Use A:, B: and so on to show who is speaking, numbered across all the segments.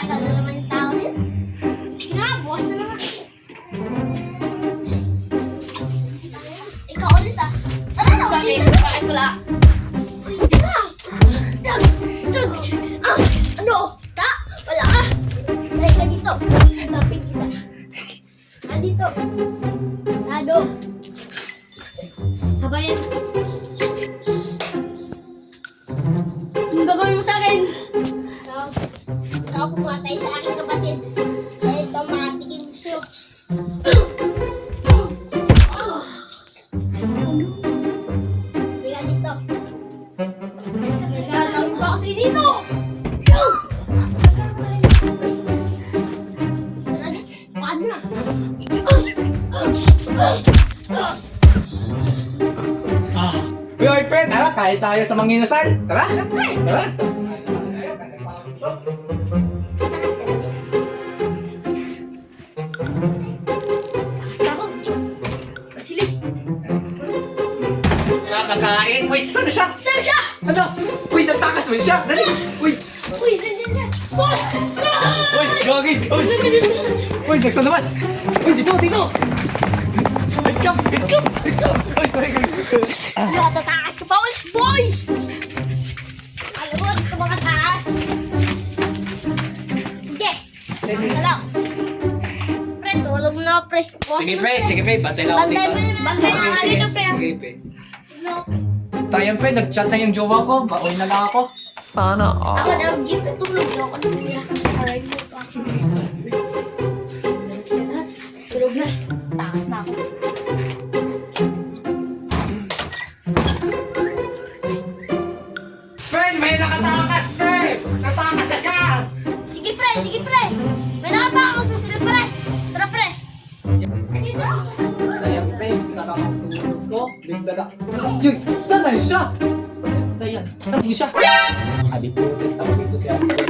A: Tagal na naman yung tao rin. Sige na, bukas na naman. Ikaw ulit ah. Ano na?
B: Bakit? Bakit wala?
A: Ano? Wala ka. Dahil ka dito. Tapin kita. Dito. Lado. Habayan.
B: Anong gagawin mo sa akin?
A: Ikaw pumatay sa aking kapatid. Dahil ito makatigim sa'yo. Halika dito.
B: May gagawin ba kasi dito?
A: Tara dito. Paano na?
C: Uy, oy, friend, tara, kahit tayo sa Manginasal. Tara, tara.
B: Basta ako. Basili.
C: Tara, kakain. Uy, saan na siya?
B: Saan siya?
C: Ano? Uy, nagtakas mo siya. Dali. Uy,
B: Uy, nandiyan. Boss!
C: uy, gagi. Uy, uy, nagsa labas. Uy, dito, dito. Higkap, higkap, higkap. Uy, uy, uy.
A: Tatakas ka pa ulit, boy! Alam mo, hindi ka makataas. Sige.
C: Sige.
A: Ano lang. Pre, tulog mo na, pre. Boss
C: Sige,
A: mo,
C: pre, sige, pre. Bantay lang ako
A: Bantay
C: dito.
A: mo yun. Bantay na ako
C: Sige,
A: dito, pre.
C: sige, pre.
A: No.
C: Tayo, pre, nag-chat na yung jowa ko. Baoy na lang ako.
A: Ako nag-give tulog. Ako na kuya. Aray mo pa.
B: Tulog na. Takas na ako.
C: Friend, may nakatakas, pre. Natakas na siya.
A: Sige, pre. Sige, pre. May nakatakas sa sila, pre. Tara, pre.
C: Kaya, pre, sarap ang tulog ko. Bigla na. Yun, saan na yun siya? Dayan, saan yun siya? Abi po, tawag dito si Anson.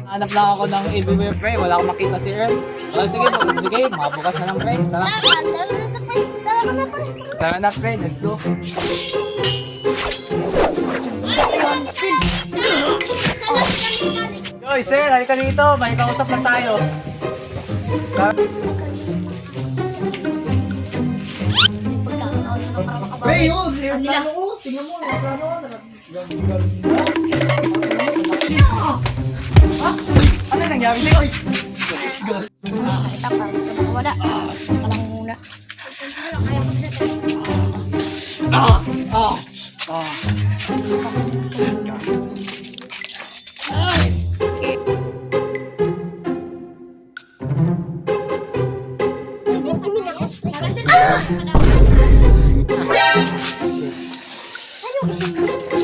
C: Hanap lang ako ng everywhere, pre. Wala akong makita si Earl. Sige, sige, mabukas na lang, pre. Tara.
A: Tara na, pre. Tara na, pre.
C: Tara na, pre. Let's go. Yoy, sir, halika dito. May kausap lang tayo. Pre, yun.
B: Kanila.
C: Tingnan mo. Ano? Ano nangyari sa'yo?
A: Kita pa. Wala. Walang muna.
C: Ah! Ah! Ah!
A: Ano?